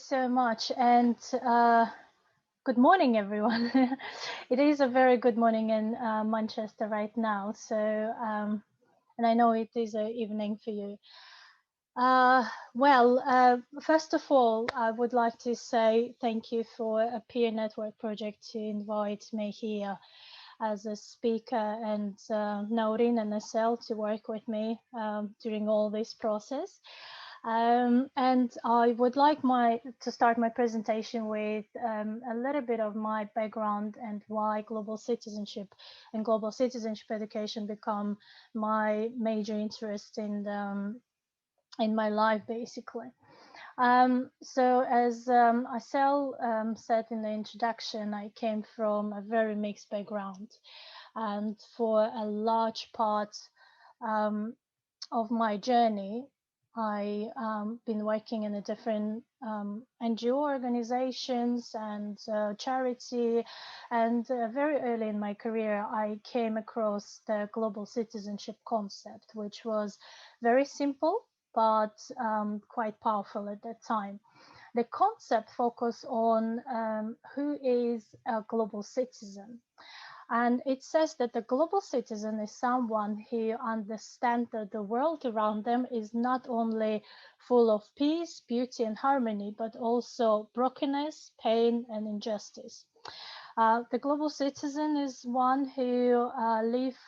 so much, and good morning, everyone. It is a very good morning in Manchester right now, and I know it is an evening for you. First of all, I would like to say thank you for a peer network project to invite me here as a speaker and Naurin and Estelle to work with me during all this process. And I would like to start my presentation with a little bit of my background and why global citizenship and global citizenship education become my major interest in my life, basically. So as Asel said in the introduction, I came from a very mixed background, and for a large part of my journey, I been working in a different NGO organizations and charity, and very early in my career, I came across the global citizenship concept, which was very simple but quite powerful at that time. The concept focused on who is a global citizen. And it says that the global citizen is someone who understands that the world around them is not only full of peace, beauty, and harmony, but also brokenness, pain, and injustice. The global citizen is one who live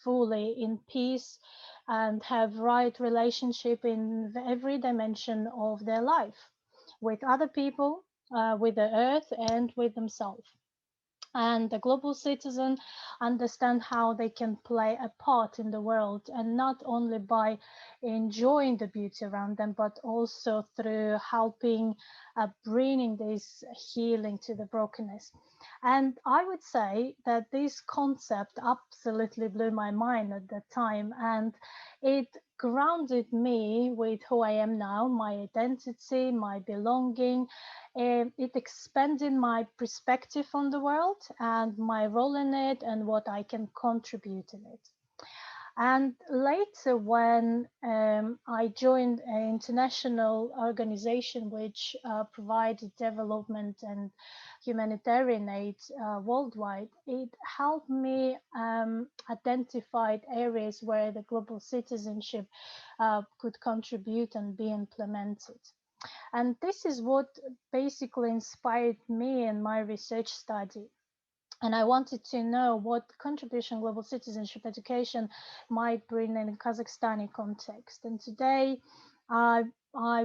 fully in peace and have right relationship in every dimension of their life with other people, with the earth, and with themselves. And the global citizen understand how they can play a part in the world, and not only by enjoying the beauty around them, but also through helping bringing this healing to the brokenness. And I would say that this concept absolutely blew my mind at that time, and it grounded me with who I am now, my identity, my belonging. It expanded my perspective on the world and my role in it and what I can contribute in it. And later, when I joined an international organization which provided development and humanitarian aid worldwide, it helped me identify areas where the global citizenship could contribute and be implemented. And this is what basically inspired me in my research study. And I wanted to know what contribution global citizenship education might bring in a Kazakhstani context. And today I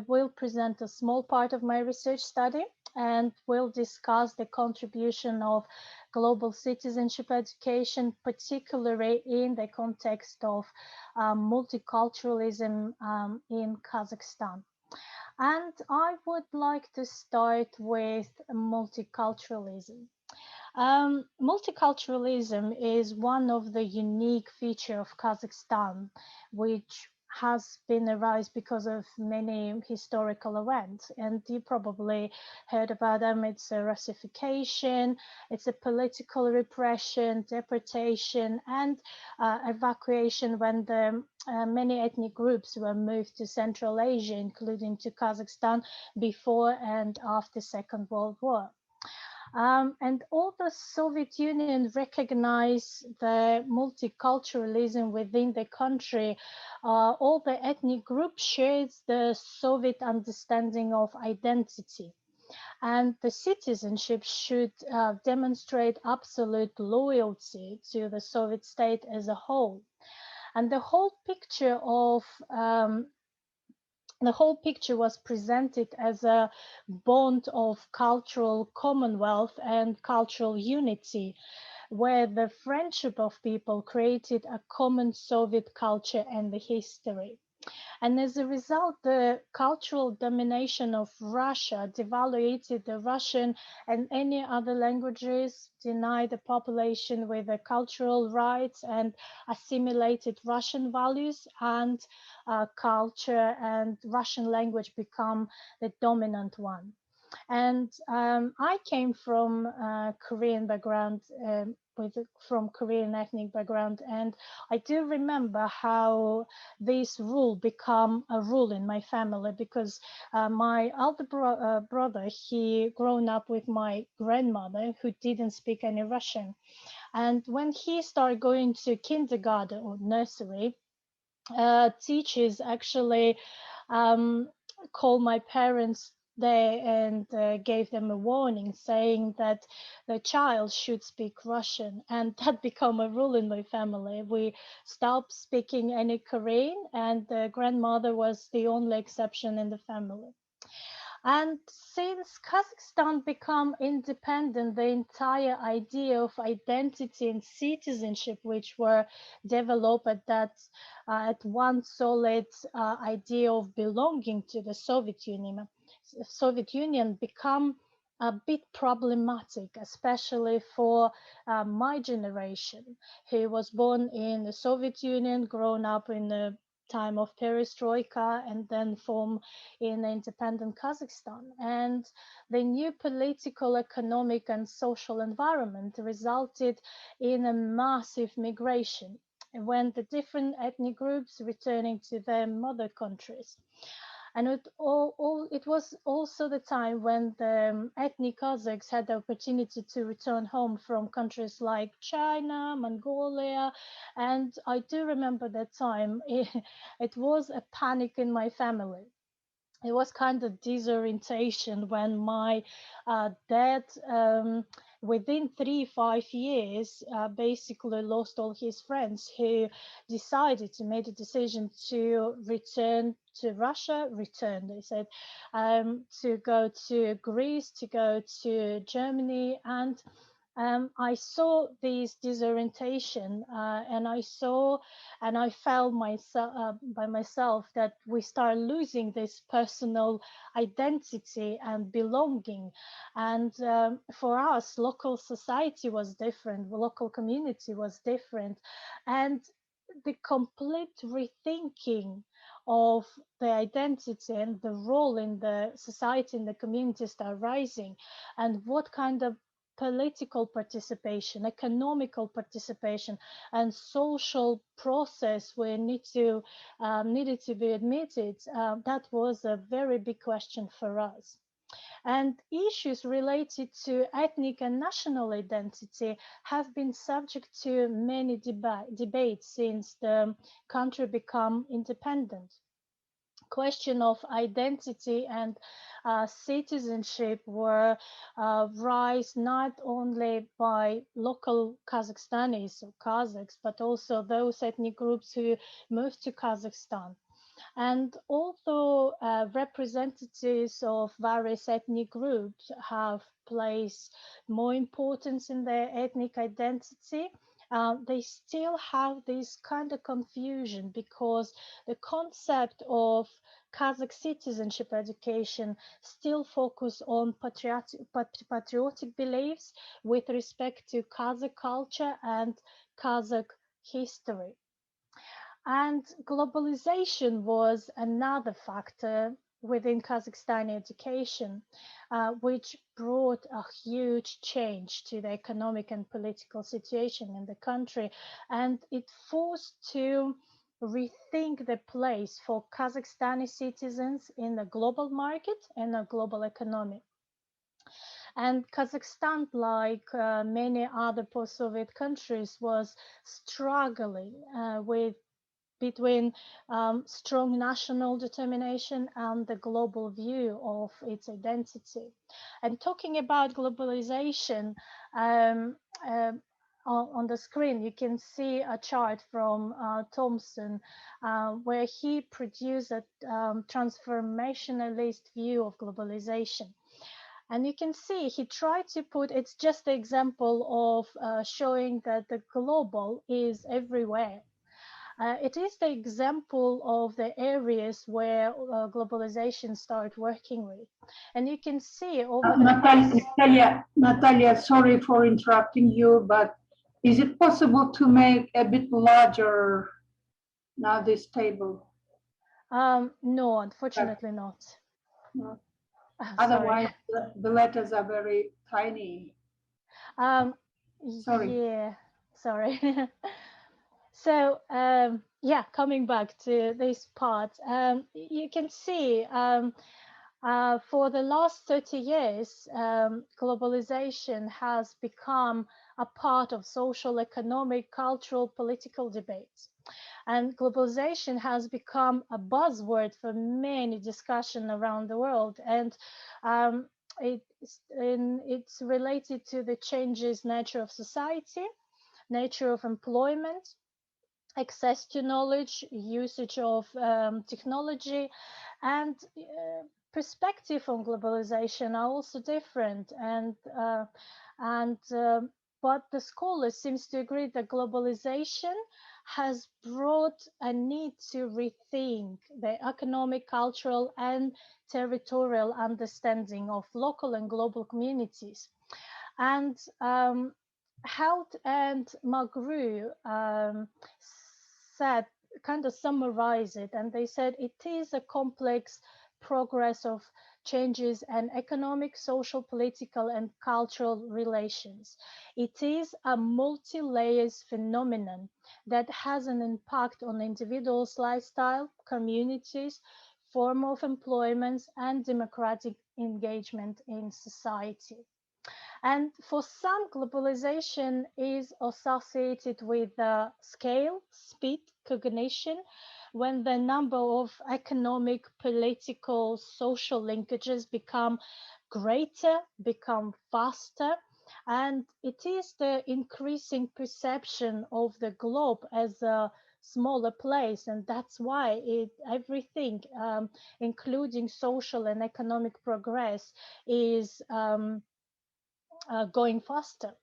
will present a small part of my research study and will discuss the contribution of global citizenship education, particularly in the context of multiculturalism in Kazakhstan. And I would like to start with multiculturalism. Multiculturalism is one of the unique features of Kazakhstan, which has been arise because of many historical events, and you probably heard about them. It's a Russification, it's a political repression, deportation, and evacuation when the many ethnic groups were moved to Central Asia, including to Kazakhstan before and after Second World War. And all the Soviet Union recognized the multiculturalism within the country. All the ethnic groups shared the Soviet understanding of identity. And the citizenship should demonstrate absolute loyalty to the Soviet state as a whole. And the whole picture was presented as a bond of cultural commonwealth and cultural unity, where the friendship of people created a common Soviet culture and the history. And as a result, the cultural domination of Russia devaluated the Russian and any other languages, denied the population with the cultural rights, and assimilated Russian values and culture, and Russian language become the dominant one. And I came from Korean background, from Korean ethnic background, and I do remember how this rule become a rule in my family, because my elder brother, he grown up with my grandmother who didn't speak any Russian, and when he started going to kindergarten or nursery, teachers actually um, called my parents there and gave them a warning saying that the child should speak Russian, and that became a rule in my family. We stopped speaking any Korean, and the grandmother was the only exception in the family. And since Kazakhstan became independent, the entire idea of identity and citizenship, which were developed at one solid idea of belonging to the Soviet Union, become a bit problematic, especially for my generation, who was born in the Soviet Union, grown up in the time of perestroika, and then formed in independent Kazakhstan. And the new political, economic, and social environment resulted in a massive migration when the different ethnic groups returning to their mother countries. And it was also the time when the ethnic Kazakhs had the opportunity to return home from countries like China, Mongolia. And I do remember that time. It was a panic in my family. It was kind of disorientation when my dad, within 3 5 years, basically lost all his friends, who decided to make a decision to return to Russia. Return, they said, to go to Greece, to go to Germany. And I saw this disorientation, and I felt myself, by myself, that we start losing this personal identity and belonging. And for us, local society was different, local community was different, and the complete rethinking of the identity and the role in the society and the community start rising, and what kind of political participation, economical participation, and social process we needed to be admitted. That was a very big question for us. And issues related to ethnic and national identity have been subject to many debates since the country became independent. Question of identity and citizenship were raised not only by local Kazakhstanis or Kazakhs, but also those ethnic groups who moved to Kazakhstan. And although representatives of various ethnic groups have placed more importance in their ethnic identity, they still have this kind of confusion, because the concept of Kazakh citizenship education still focus on patriotic beliefs with respect to Kazakh culture and Kazakh history. And globalization was another factor within Kazakhstani education, which brought a huge change to the economic and political situation in the country. And it forced to rethink the place for Kazakhstani citizens in the global market and a global economy. And Kazakhstan, like many other post-Soviet countries, was struggling with between strong national determination and the global view of its identity. And talking about globalization, um, um, on the screen, you can see a chart from Thomson, where he produced a transformationalist view of globalization. And you can see he tried to put, it's just the example of showing that the global is everywhere. It is the example of the areas where globalization started working with. And you can see over the Natalia, sorry for interrupting you, but is it possible to make a bit larger now this table? No, unfortunately not. No. Sorry. Otherwise, the letters are very tiny. Um, Sorry. yeah, sorry. So, yeah, coming back to this part, you can see for the last 30 years, globalization has become a part of social, economic, cultural, political debates. And globalization has become a buzzword for many discussions around the world. And um, it's related to the changes nature of society, nature of employment, access to knowledge, usage of technology, and perspective on globalization are also different. And but the scholars seems to agree that globalization has brought a need to rethink the economic, cultural, and territorial understanding of local and global communities. And Held and Magru said, kind of summarize it, and they said it is a complex progress of changes in economic, social, political, and cultural relations. It is a multi-layers phenomenon that has an impact on individuals' lifestyle, communities, form of employment, and democratic engagement in society. And for some, globalization is associated with scale, speed, cognition, when the number of economic, political, social linkages become greater, become faster. And it is the increasing perception of the globe as a smaller place, and that's why everything, including social and economic progress, is going faster.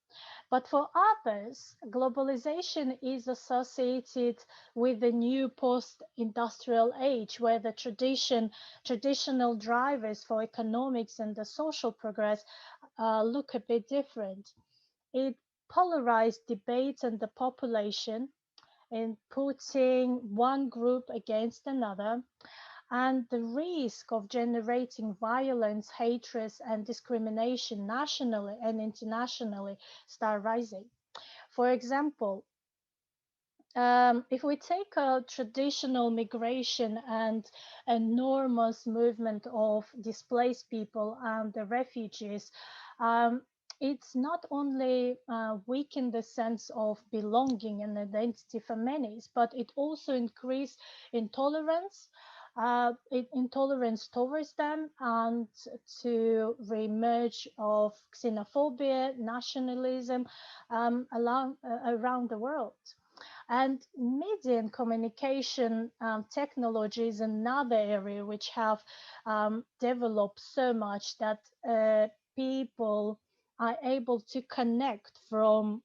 But for others, globalization is associated with the new post-industrial age, where the traditional drivers for economics and the social progress look a bit different. It polarized debates and the population in putting one group against another, and the risk of generating violence, hatred, and discrimination nationally and internationally start rising. For example, if we take a traditional migration and enormous movement of displaced people and the refugees, um, it's not only weaken the sense of belonging and identity for many, but it also increase intolerance, intolerance towards them, and to reemerge of xenophobia, nationalism around the world. And media and communication technology is another area which have developed so much that people are able to connect from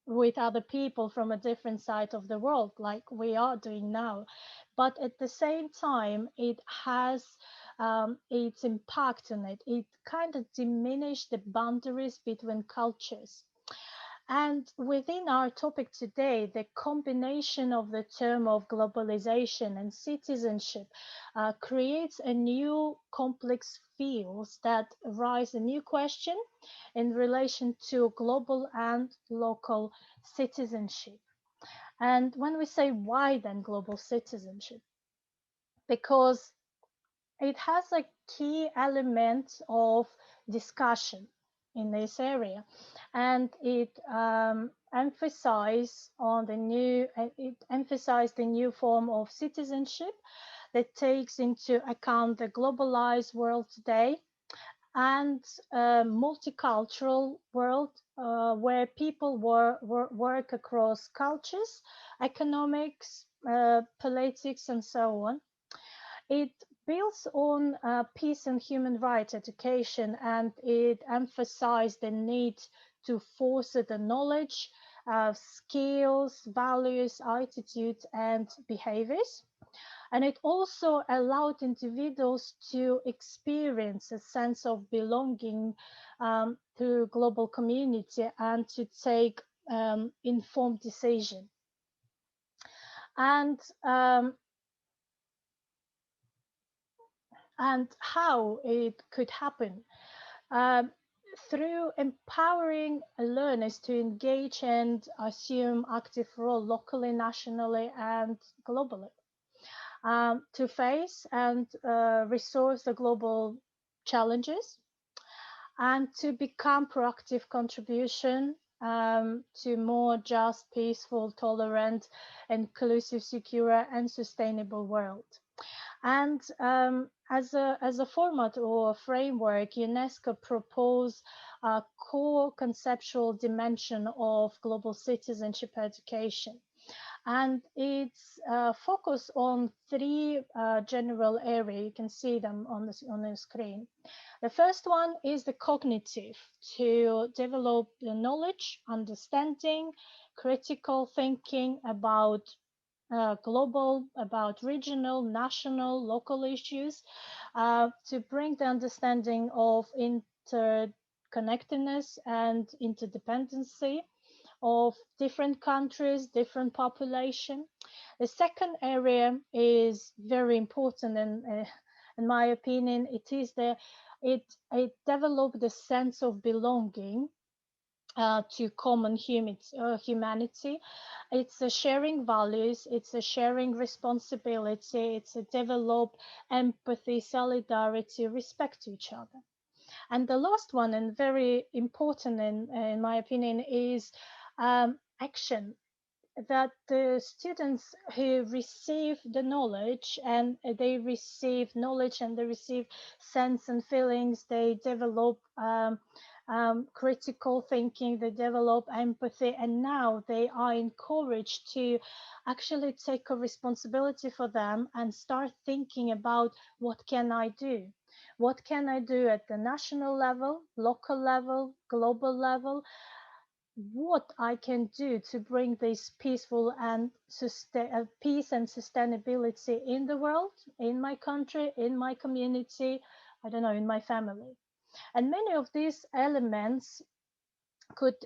with other people from a different side of the world, like we are doing now. But at the same time, it has its impact on it. It kind of diminished the boundaries between cultures. And within our topic today, the combination of the term of globalization and citizenship creates a new complex fields that raise a new question in relation to global and local citizenship. And when we say why then global citizenship, because it has a key element of discussion in this area, and it emphasized the new form of citizenship that takes into account the globalized world today and a multicultural world where people work across cultures, economics, politics, and so on. It builds on peace and human rights education, and it emphasized the need to foster the knowledge, skills, values, attitudes, and behaviors. And it also allowed individuals to experience a sense of belonging to global community and to take informed decision. And and how it could happen. Um, through empowering learners to engage and assume active role locally, nationally, and globally, to face and resource the global challenges, and to become proactive contribution to more just, peaceful, tolerant, inclusive, secure, and sustainable world. And as a format or a framework, UNESCO proposed a core conceptual dimension of global citizenship education. And it's focused on three general areas. You can see them on the screen. The first one is the cognitive, to develop the knowledge, understanding, critical thinking about global, about regional, national, local issues, to bring the understanding of interconnectedness and interdependency of different countries, different population. The second area is very important, and in my opinion, it developed the sense of belonging to common humanity. It's a sharing values, it's a sharing responsibility, it's a develop empathy, solidarity, respect to each other. And the last one, and very important in my opinion, is action, that the students who receive the knowledge, and they receive sense and feelings, they develop critical thinking, they develop empathy, and now they are encouraged to actually take a responsibility for them and start thinking about what can I do, what can I do at the national level, local level, global level, what I can do to bring this peaceful and peace and sustainability in the world, in my country, in my community, I don't know, in my family. And many of these elements could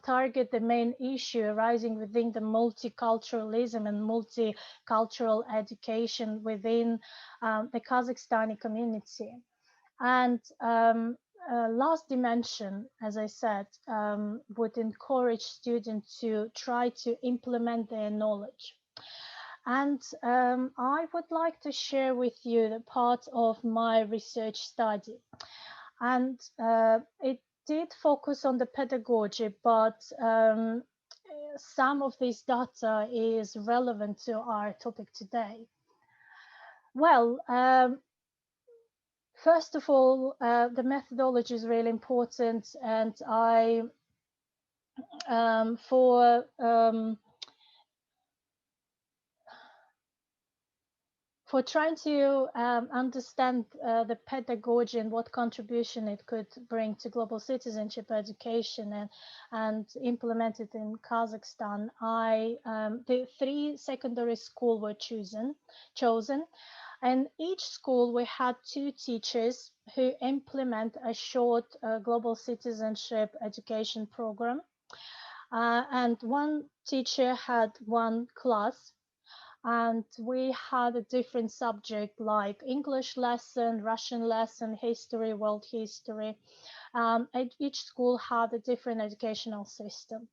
target the main issue arising within the multiculturalism and multicultural education within the Kazakhstani community. And last dimension, as I said, would encourage students to try to implement their knowledge. And I would like to share with you the part of my research study. And it did focus on the pedagogy, but some of this data is relevant to our topic today. Well, first of all, the methodology is really important, and I, for trying to understand the pedagogy and what contribution it could bring to global citizenship education and implement it in Kazakhstan, the three secondary schools were chosen. And each school, we had two teachers who implement a short global citizenship education program. And one teacher had one class, and we had a different subject like English lesson, Russian lesson, history, world history. Each school had a different educational system.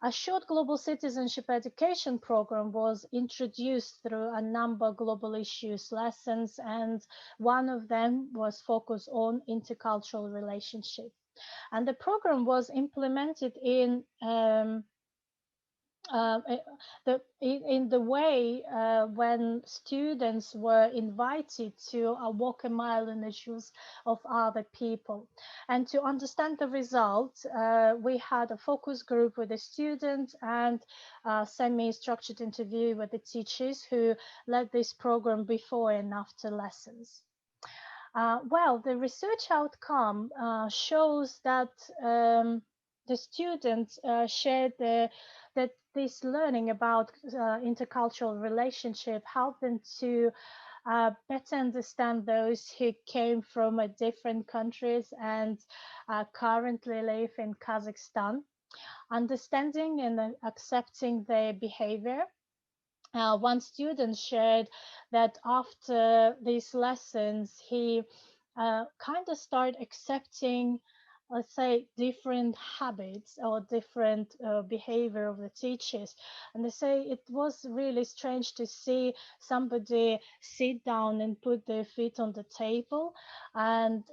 A short global citizenship education program was introduced through a number of global issues lessons, and one of them was focused on intercultural relationship. And the program was implemented in uh, in the way when students were invited to walk a mile in the shoes of other people. And to understand the results, we had a focus group with the students and a semi-structured interview with the teachers who led this program before and after lessons. Well, the research outcome shows that the students shared that this learning about intercultural relationship helped them to better understand those who came from different countries and currently live in Kazakhstan, understanding and accepting their behavior, One student shared that after these lessons, he kind of started accepting, let's say, different habits or different behavior of the teachers. And they say it was really strange to see somebody sit down and put their feet on the table. And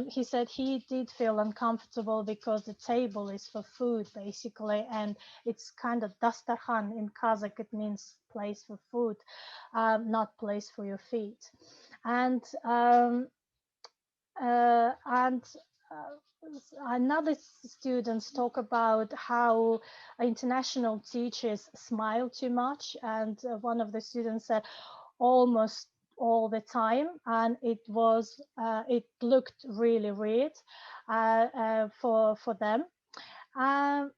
he said he did feel uncomfortable because the table is for food, basically, and it's kind of dastarhan in Kazakh. It means place for food, not place for your feet. And and another students talk about how international teachers smile too much, and one of the students said almost all the time, and it looked really weird for them. um,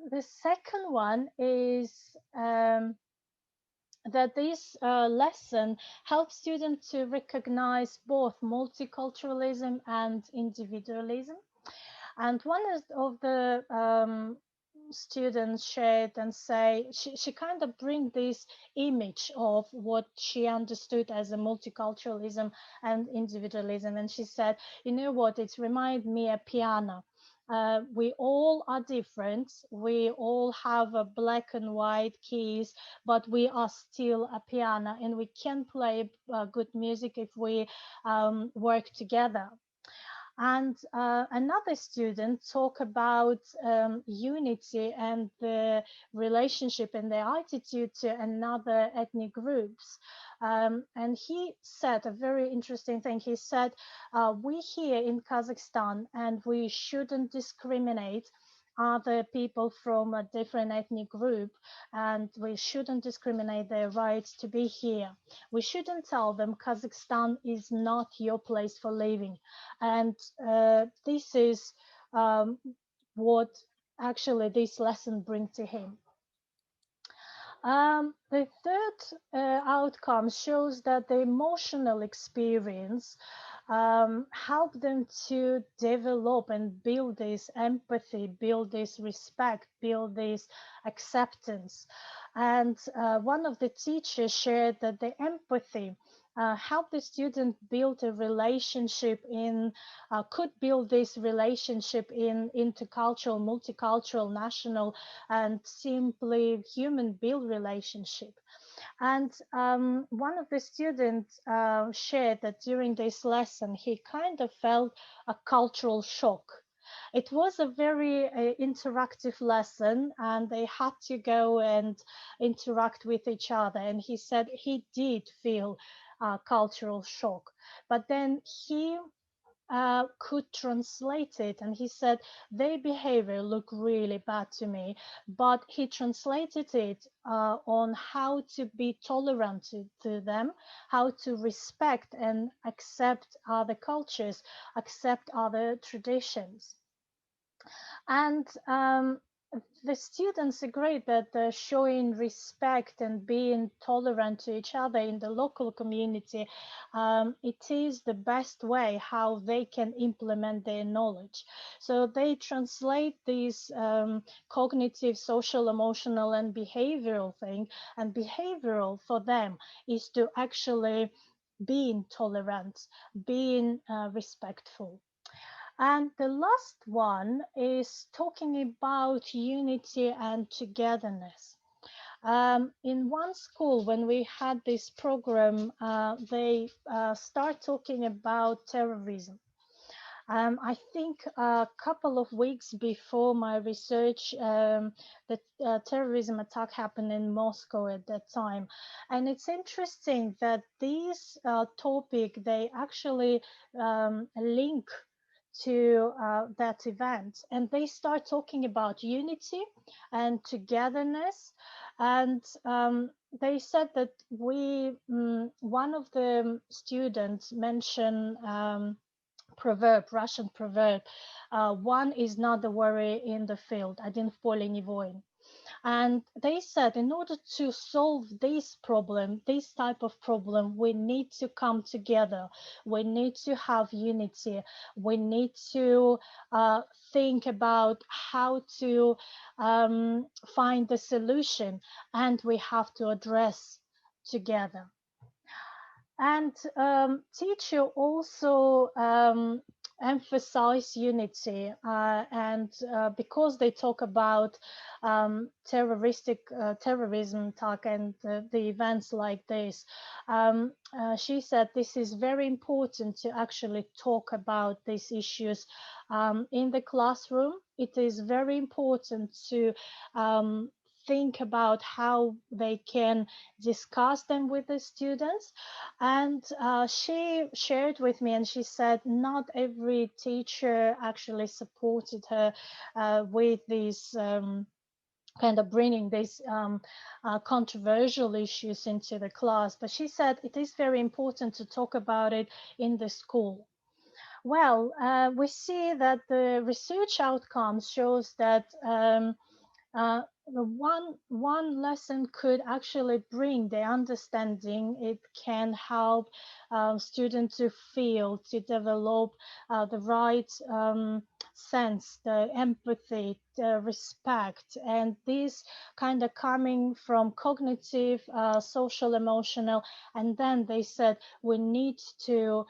the second one is that this lesson helps students to recognize both multiculturalism and individualism. And one of the students shared and say she kind of bring this image of what she understood as a multiculturalism and individualism. And she said, you know what, it reminds me of piano. We all are different. We all have a black and white keys, but we are still a piano, and we can play good music if we work together. And another student talk about unity and the relationship and the attitude to another ethnic groups. And he said a very interesting thing. He said, we here in Kazakhstan, and we shouldn't discriminate other people from a different ethnic group, and we shouldn't discriminate their rights to be here. We shouldn't tell them Kazakhstan is not your place for living. And this is what actually this lesson brings to him. The third outcome shows that the emotional experience help them to develop and build this empathy, build this respect, build this acceptance. And one of the teachers shared that the empathy help the student build a relationship in could build this relationship in intercultural, multicultural, national, and simply human build relationship. And one of the students shared that during this lesson he kind of felt a cultural shock. It was a very interactive lesson, and they had to go and interact with each other. And he said he did feel cultural shock, but then he could translate it, and he said their behavior looked really bad to me, but he translated it on how to be tolerant to them, how to respect and accept other cultures, accept other traditions. And the students agreed that showing respect and being tolerant to each other in the local community, it is the best way how they can implement their knowledge. So they translate these cognitive, social, emotional, and behavioral thing. And behavioral for them is to actually being tolerant, being respectful. And the last one is talking about unity and togetherness. In one school, when we had this program, they start talking about terrorism. I think a couple of weeks before my research, the terrorism attack happened in Moscow at that time. And it's interesting that these topic, they actually link to that event, and they start talking about unity and togetherness. And they said that one of the students mentioned proverb, Russian proverb, one is not a worry in the field, один в поле не воин. And they said in order to solve this problem, this type of problem, we need to come together. We need to have unity. We need to think about how to find the solution, and we have to address together. And teacher also emphasize unity, and because they talk about terrorism attack and the events like this, she said this is very important to actually talk about these issues in the classroom. It is very important to think about how they can discuss them with the students. And she shared with me, and she said not every teacher actually supported her with these kind of bringing these controversial issues into the class. But she said it is very important to talk about it in the school. Well, we see that the research outcomes shows that the one lesson could actually bring the understanding. It can help students to feel, to develop the right sense, the empathy, the respect, and these kind of coming from cognitive, social, emotional. And then they said we need to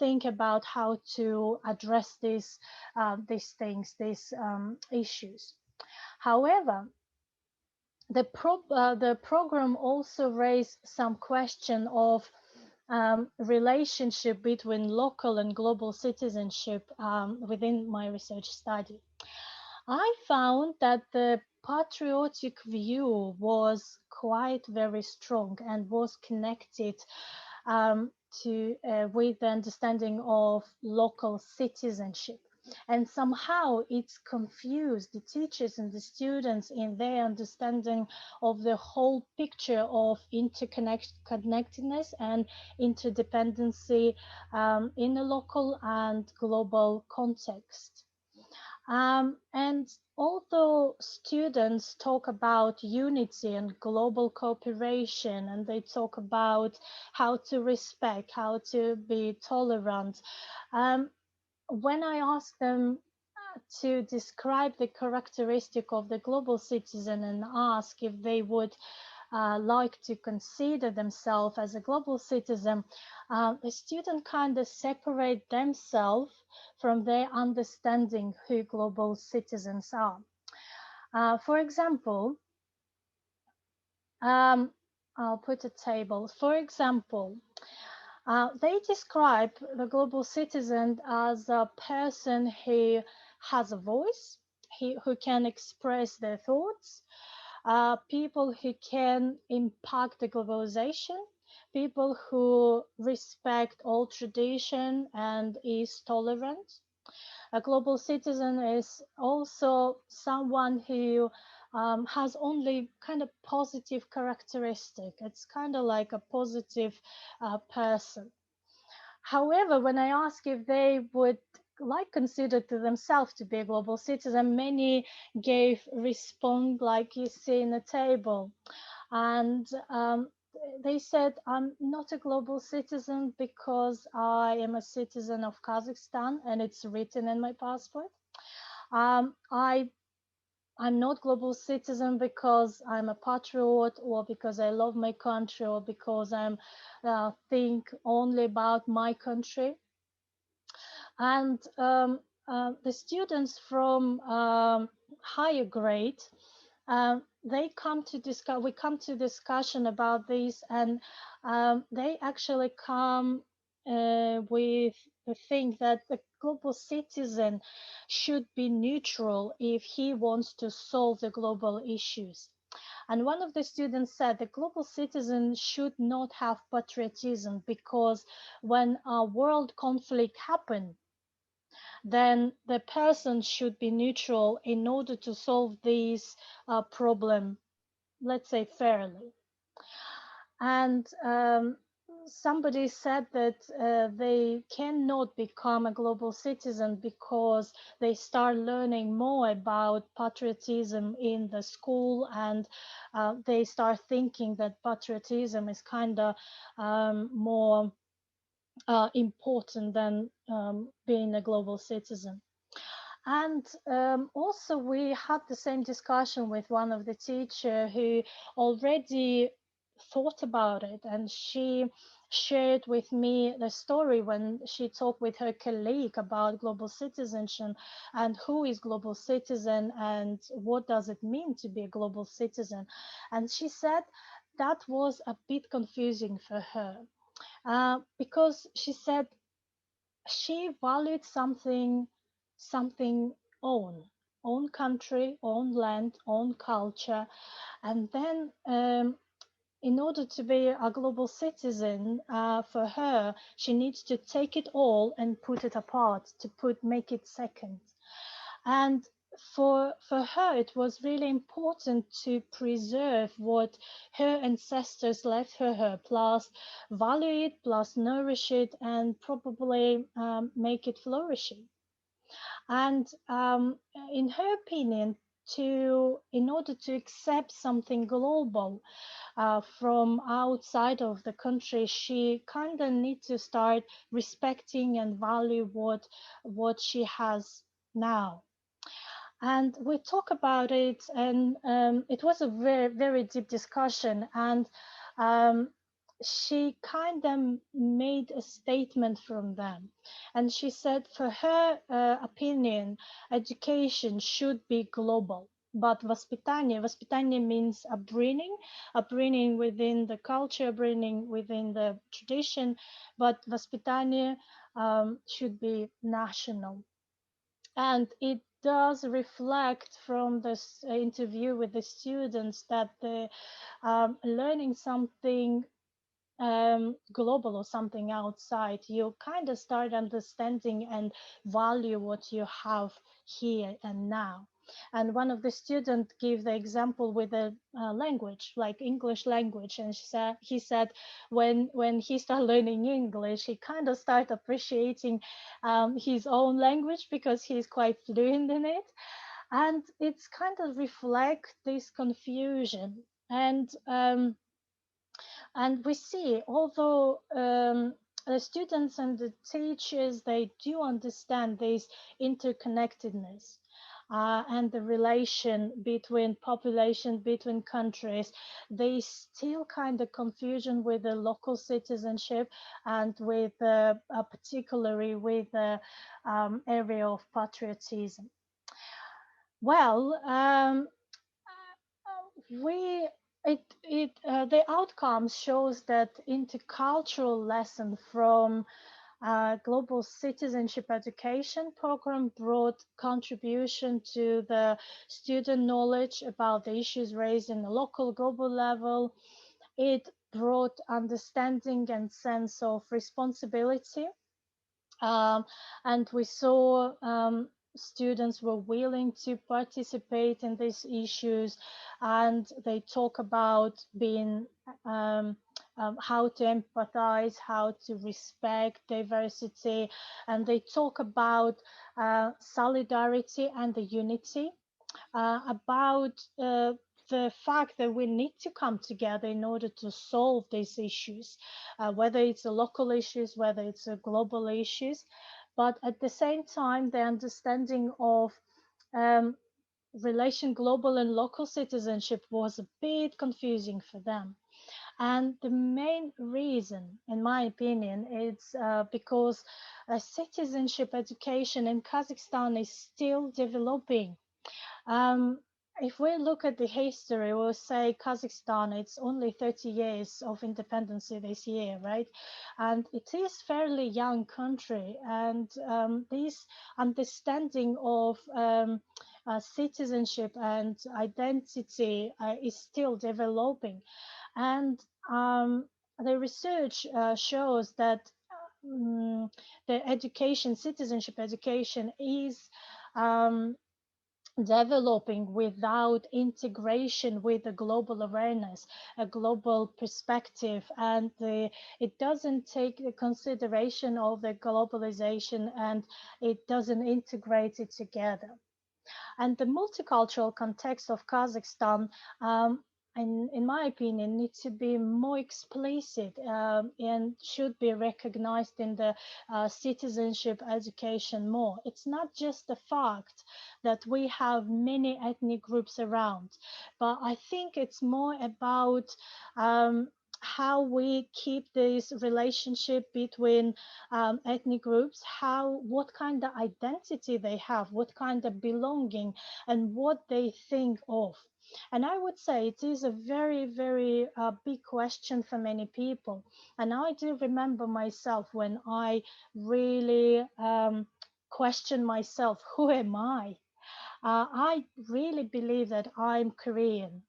think about how to address these things, these issues. However, the program also raised some question of relationship between local and global citizenship within my research study. I found that the patriotic view was quite very strong and was connected um, to with the understanding of local citizenship. And somehow it's confused the teachers and the students in their understanding of the whole picture of interconnectedness and interdependency in a local and global context. And although students talk about unity and global cooperation, and they talk about how to respect, how to be tolerant, um, when I ask them to describe the characteristic of the global citizen and ask if they would like to consider themselves as a global citizen, the student kind of separate themselves from their understanding who global citizens are. For example, I'll put a table. For example, they describe the global citizen as a person who has a voice, who can express their thoughts, people who can impact the globalization, people who respect all tradition and is tolerant. A global citizen is also someone who has only kind of positive characteristic. It's kind of like a positive person. However, when I ask if they would like consider to themselves to be a global citizen, many gave respond like you see in the table. And they said, I'm not a global citizen because I am a citizen of Kazakhstan and it's written in my passport. I I'm not global citizen because I'm a patriot or because I love my country or because I'm think only about my country. And the students from higher grade, they come to discuss. We come to discussion about this, and they actually come with the thing that the global citizen should be neutral if he wants to solve the global issues. And one of the students said the global citizen should not have patriotism because when a world conflict happens, then the person should be neutral in order to solve this problem, let's say fairly. And somebody said that they cannot become a global citizen because they start learning more about patriotism in the school, and they start thinking that patriotism is kind of more important than being a global citizen. And also we had the same discussion with one of the teacher who already thought about it, and she shared with me the story when she talked with her colleague about global citizenship and who is global citizen and what does it mean to be a global citizen. And she said that was a bit confusing for her, because she said she valued something own own country, own land, own culture, and then in order to be a global citizen, for her, she needs to take it all and put it apart, to make it second. And for her, it was really important to preserve what her ancestors left for her, plus value it, plus nourish it, and probably make it flourishing. And in her opinion, in order to accept something global from outside of the country, she kind of needs to start respecting and value what she has now. And we talk about it, and it was a very, very deep discussion. And um, she kind of made a statement from them, and she said, for her opinion, education should be global. But vоспитание means upbringing within the culture, upbringing within the tradition. But vоспитание should be national, and it does reflect from this interview with the students that the learning something global or something outside, you kind of start understanding and value what you have here and now. And one of the students gave the example with a language, like English language, and he said when he started learning English, he kind of started appreciating his own language because he's quite fluent in it, and it's kind of reflect this confusion. And we see, although the students and the teachers, they do understand this interconnectedness and the relation between population, between countries, they still kind of confusion with the local citizenship and with particularly with the area of patriotism. Well, we the outcome shows that intercultural lesson from global citizenship education program brought contribution to the student knowledge about the issues raised in the local global level. It brought understanding and sense of responsibility, um, and we saw students were willing to participate in these issues, and they talk about being how to empathize, how to respect diversity, and they talk about solidarity and the unity, about the fact that we need to come together in order to solve these issues, whether it's a local issues, whether it's a global issues. But at the same time, the understanding of um, relation global and local citizenship was a bit confusing for them. And the main reason, in my opinion, is because citizenship education in Kazakhstan is still developing. um, if we look at the history, we'll say Kazakhstan, it's only 30 years of independence this year, right? And it is fairly young country, and this understanding of citizenship and identity is still developing. And the research shows that the education, citizenship education is um, developing without integration with a global awareness, a global perspective, and it doesn't take the consideration of the globalization, and it doesn't integrate it together. And the multicultural context of Kazakhstan, in my opinion, needs to be more explicit, and should be recognized in the citizenship education more. It's not just the fact that we have many ethnic groups around, but I think it's more about how we keep this relationship between ethnic groups, how what kind of identity they have, what kind of belonging, and what they think of. And I would say it is a very, very big question for many people. And I do remember myself when I really question myself, who am I? I really believe that I'm Korean.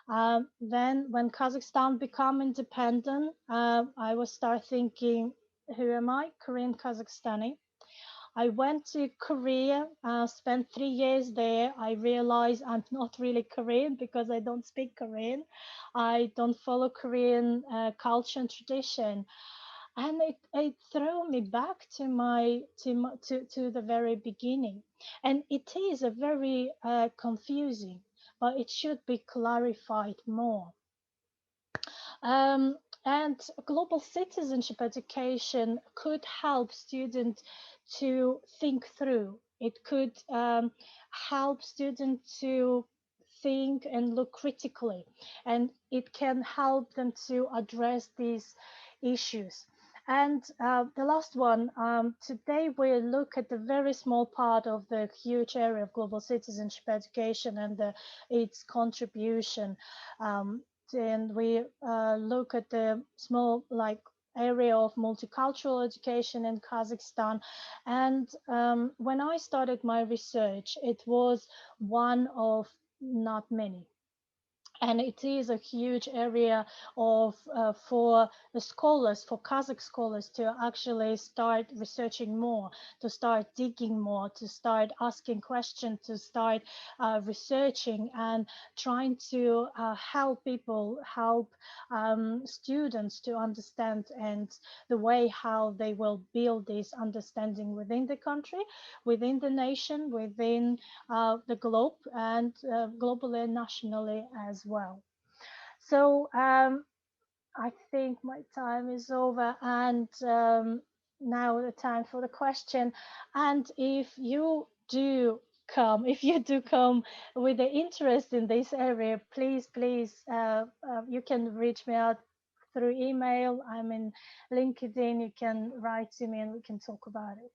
Then, when Kazakhstan became independent, I was start thinking, who am I? Korean Kazakhstani. I went to Korea, spent 3 years there. I realized I'm not really Korean because I don't speak Korean. I don't follow Korean culture and tradition, and it threw me back to to the very beginning. And it is a very confusing, but it should be clarified more. um, and global citizenship education could help students to think through. It could help students to think and look critically, and it can help them to address these issues. And the last one, today we look at the very small part of the huge area of global citizenship education and its contribution. Um, and we look at the small like area of multicultural education in Kazakhstan. And when I started my research, it was one of not many, and it is a huge area of for the scholars, for Kazakh scholars, to actually start researching more, to start digging more, to start asking questions, to start researching and trying to help people, help students to understand, and the way how they will build this understanding within the country, within the nation, within the globe, and globally and nationally as well. So I think my time is over, and now the time for the question. And if you do come with the interest in this area, please, you can reach me out through email. I'm in LinkedIn. You can write to me, and we can talk about it.